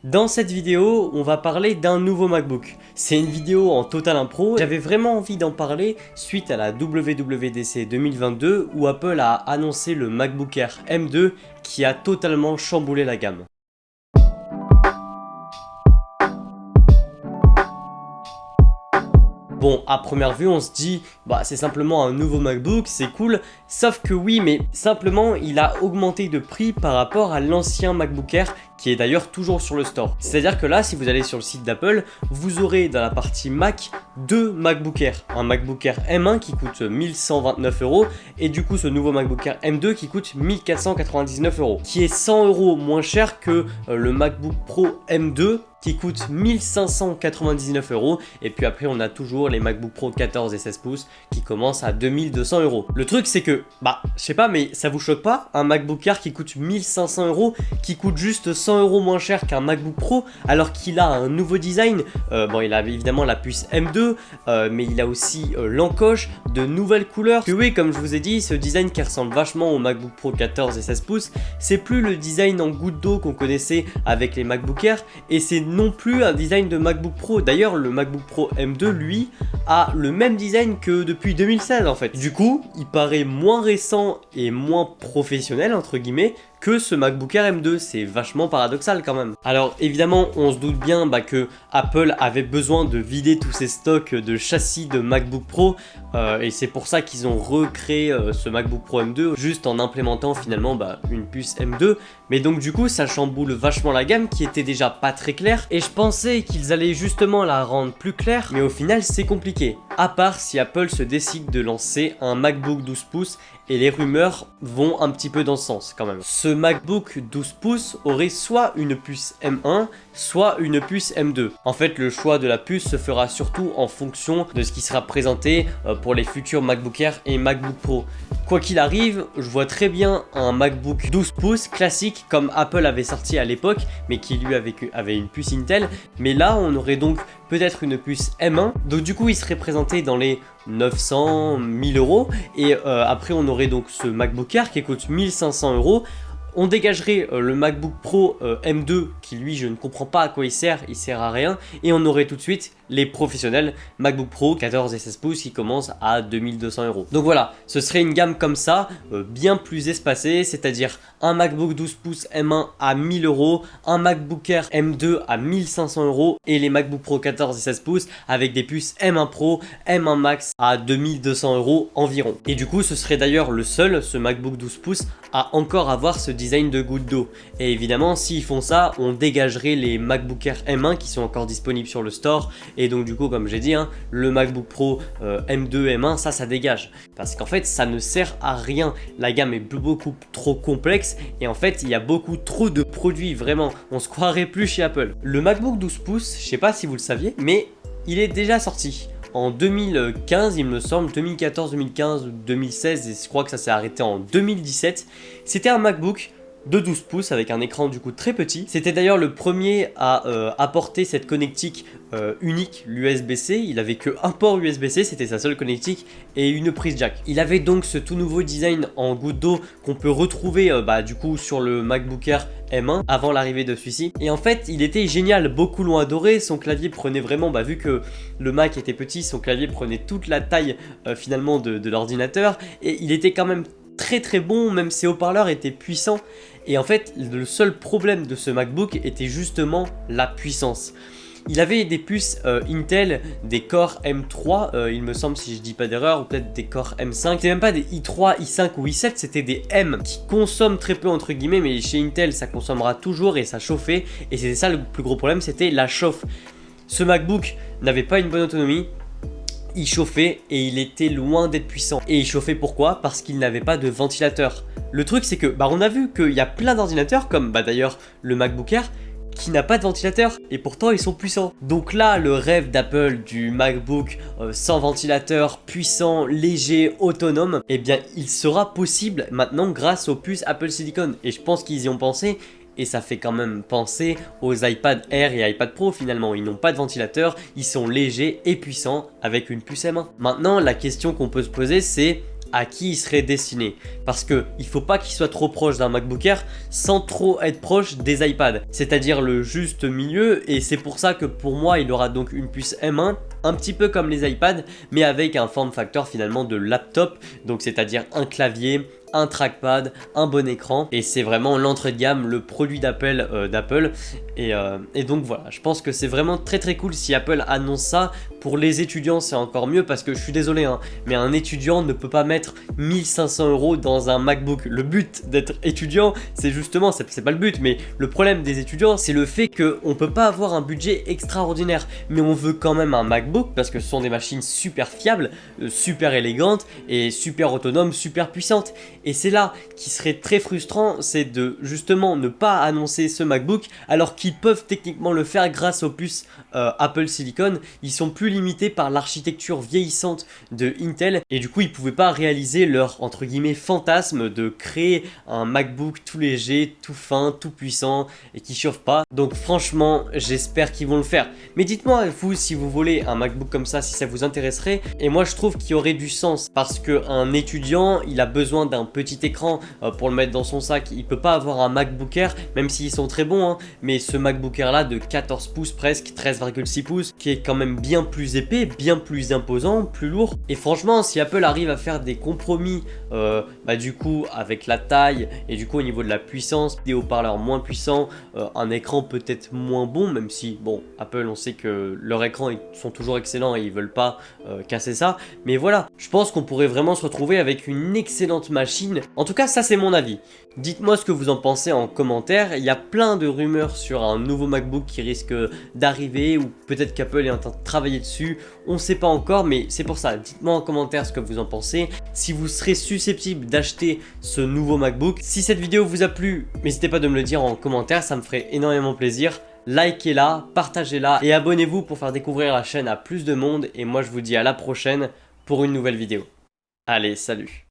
Dans cette vidéo, on va parler d'un nouveau MacBook. C'est une vidéo en total impro, j'avais vraiment envie d'en parler suite à la WWDC 2022 où Apple a annoncé le MacBook Air M2 qui a totalement chamboulé la gamme. Bon, à première vue, on se dit, c'est simplement un nouveau MacBook, c'est cool. Sauf que oui, mais simplement, il a augmenté de prix par rapport à l'ancien MacBook Air, qui est d'ailleurs toujours sur le store. C'est-à-dire que là, si vous allez sur le site d'Apple, vous aurez dans la partie Mac deux MacBook Air. Un MacBook Air M1 qui coûte 1129 € et du coup ce nouveau MacBook Air M2 qui coûte 1499 €, qui est 100 € moins cher que le MacBook Pro M2 qui coûte 1599 €. Et puis après, on a toujours les MacBook Pro 14 et 16 pouces qui commencent à 2200 €. Le truc, c'est que, je sais pas, mais ça vous choque pas un MacBook Air qui coûte 1500 €, qui coûte juste 100 € moins cher qu'un MacBook Pro, alors qu'il a un nouveau design. Il a évidemment la puce M2, mais il a aussi l'encoche, de nouvelles couleurs. Que oui, comme je vous ai dit, ce design qui ressemble vachement au MacBook Pro 14 et 16 pouces, c'est plus le design en goutte d'eau qu'on connaissait avec les MacBook Air, et c'est non plus un design de MacBook Pro. D'ailleurs, le MacBook Pro M2, lui, a le même design que depuis 2016 en fait. Du coup, il paraît moins récent et moins professionnel entre guillemets que ce MacBook Air M2, c'est vachement paradoxal quand même. Alors évidemment, on se doute bien que Apple avait besoin de vider tous ses stocks de châssis de MacBook Pro, et c'est pour ça qu'ils ont recréé ce MacBook Pro M2 juste en implémentant finalement une puce M2. Mais donc du coup, ça chamboule vachement la gamme qui était déjà pas très claire, et je pensais qu'ils allaient justement la rendre plus claire, mais au final c'est compliqué. À part si Apple se décide de lancer un MacBook 12 pouces, et les rumeurs vont un petit peu dans ce sens quand même. Ce MacBook 12 pouces aurait soit une puce M1, soit une puce M2. En fait, le choix de la puce se fera surtout en fonction de ce qui sera présenté pour les futurs MacBook Air et MacBook Pro. Quoi qu'il arrive, je vois très bien un MacBook 12 pouces classique comme Apple avait sorti à l'époque, mais qui lui avait une puce Intel. Mais là, on aurait donc peut-être une puce M1. Donc du coup, il serait présenté dans les 900, 1000 €. Et après, on aurait donc ce MacBook Air qui coûte 1500 €. On dégagerait le MacBook Pro M2 qui lui je ne comprends pas à quoi il sert à rien, et on aurait tout de suite les professionnels MacBook Pro 14 et 16 pouces qui commencent à 2200 €. Donc voilà, ce serait une gamme comme ça, bien plus espacée, c'est-à-dire un MacBook 12 pouces M1 à 1000 €, un MacBook Air M2 à 1500 € et les MacBook Pro 14 et 16 pouces avec des puces M1 Pro, M1 Max à 2200 € environ. Et du coup, ce serait d'ailleurs le seul, ce MacBook 12 pouces, à encore avoir ce design de goutte d'eau. Et évidemment, s'ils font ça, on dégagerait les MacBook Air M1 qui sont encore disponibles sur le store. Et donc du coup, comme j'ai dit, le MacBook Pro M2, M1, ça dégage. Parce qu'en fait, ça ne sert à rien. La gamme est beaucoup trop complexe et en fait, il y a beaucoup trop de produits, vraiment. On se croirait plus chez Apple. Le MacBook 12 pouces, je sais pas si vous le saviez, mais il est déjà sorti. En 2015, il me semble, 2014, 2015, 2016, et je crois que ça s'est arrêté en 2017. C'était un MacBook de 12 pouces avec un écran du coup très petit. C'était d'ailleurs le premier à apporter cette connectique unique, l'USB-C. Il avait que un port USB-C, c'était sa seule connectique, et une prise jack. Il avait donc ce tout nouveau design en goutte d'eau qu'on peut retrouver du coup sur le MacBook Air M1 avant l'arrivée de celui-ci. Et en fait, il était génial, beaucoup l'ont adoré. Son clavier prenait vraiment, vu que le Mac était petit, son clavier prenait toute la taille finalement de l'ordinateur, et il était quand même très bon, même ses haut-parleurs étaient puissants. Et en fait, le seul problème de ce MacBook était justement la puissance. Il avait des puces Intel, des Core M3, il me semble si je dis pas d'erreur, ou peut-être des Core M5. C'était même pas des i3, i5 ou i7, c'était des M qui consomment très peu entre guillemets, mais chez Intel ça consommera toujours et ça chauffait. Et c'était ça le plus gros problème, c'était la chauffe. Ce MacBook n'avait pas une bonne autonomie. Il chauffait et il était loin d'être puissant. Et il chauffait pourquoi? Parce qu'il n'avait pas de ventilateur. Le truc c'est que on a vu qu'il y a plein d'ordinateurs comme d'ailleurs le MacBook Air qui n'a pas de ventilateur et pourtant ils sont puissants. Donc là, le rêve d'Apple du MacBook sans ventilateur, puissant, léger, autonome, il sera possible maintenant grâce aux puces Apple Silicon. Et je pense qu'ils y ont pensé. Et ça fait quand même penser aux iPad Air et iPad Pro finalement. Ils n'ont pas de ventilateur, ils sont légers et puissants avec une puce M1. Maintenant, la question qu'on peut se poser, c'est à qui il serait destiné. Parce que il faut pas qu'il soit trop proche d'un MacBook Air sans trop être proche des iPads. C'est-à-dire le juste milieu, et c'est pour ça que pour moi il aura donc une puce M1, un petit peu comme les iPads, mais avec un form factor finalement de laptop, donc c'est-à-dire un clavier, un trackpad, un bon écran, et c'est vraiment l'entrée de gamme, le produit d'Apple, et donc voilà, je pense que c'est vraiment très cool si Apple annonce ça. Pour les étudiants c'est encore mieux, parce que je suis désolé hein, mais un étudiant ne peut pas mettre 1500 € dans un MacBook. Le but d'être étudiant, c'est justement, c'est pas le but, mais le problème des étudiants, c'est le fait qu'on peut pas avoir un budget extraordinaire, mais on veut quand même un MacBook, parce que ce sont des machines super fiables, super élégantes, et super autonomes, super puissantes. Et c'est là qui serait très frustrant, c'est de justement ne pas annoncer ce MacBook, alors qu'ils peuvent techniquement le faire grâce aux puces Apple Silicon. Ils sont plus limités par l'architecture vieillissante de Intel, et du coup ils pouvaient pas réaliser leur entre guillemets fantasme de créer un MacBook tout léger, tout fin, tout puissant et qui chauffe pas. Donc franchement j'espère qu'ils vont le faire. Mais dites-moi vous si vous voulez un MacBook comme ça, si ça vous intéresserait. Et moi je trouve qu'il y aurait du sens, parce qu'un étudiant il a besoin d'un petit écran pour le mettre dans son sac. Il peut pas avoir un MacBook Air, même s'ils sont très bons hein, mais ce MacBook Air là de 14 pouces presque, 13,6 pouces, qui est quand même bien plus épais, bien plus imposant, plus lourd. Et franchement si Apple arrive à faire des compromis du coup avec la taille, et du coup au niveau de la puissance, des haut-parleurs moins puissants, un écran peut-être moins bon, même si bon Apple on sait que leurs écrans ils sont toujours excellents et ils veulent pas casser ça, mais voilà, je pense qu'on pourrait vraiment se retrouver avec une excellente machine. En tout cas ça c'est mon avis. Dites-moi ce que vous en pensez en commentaire. Il y a plein de rumeurs sur un nouveau MacBook qui risque d'arriver, ou peut-être qu'Apple est en train de travailler dessus, on sait pas encore, mais c'est pour ça, dites-moi en commentaire ce que vous en pensez, si vous serez susceptible d'acheter ce nouveau MacBook. Si cette vidéo vous a plu, n'hésitez pas de me le dire en commentaire, ça me ferait énormément plaisir. Likez-la, partagez-la et abonnez-vous pour faire découvrir la chaîne à plus de monde, et moi je vous dis à la prochaine pour une nouvelle vidéo. Allez, salut!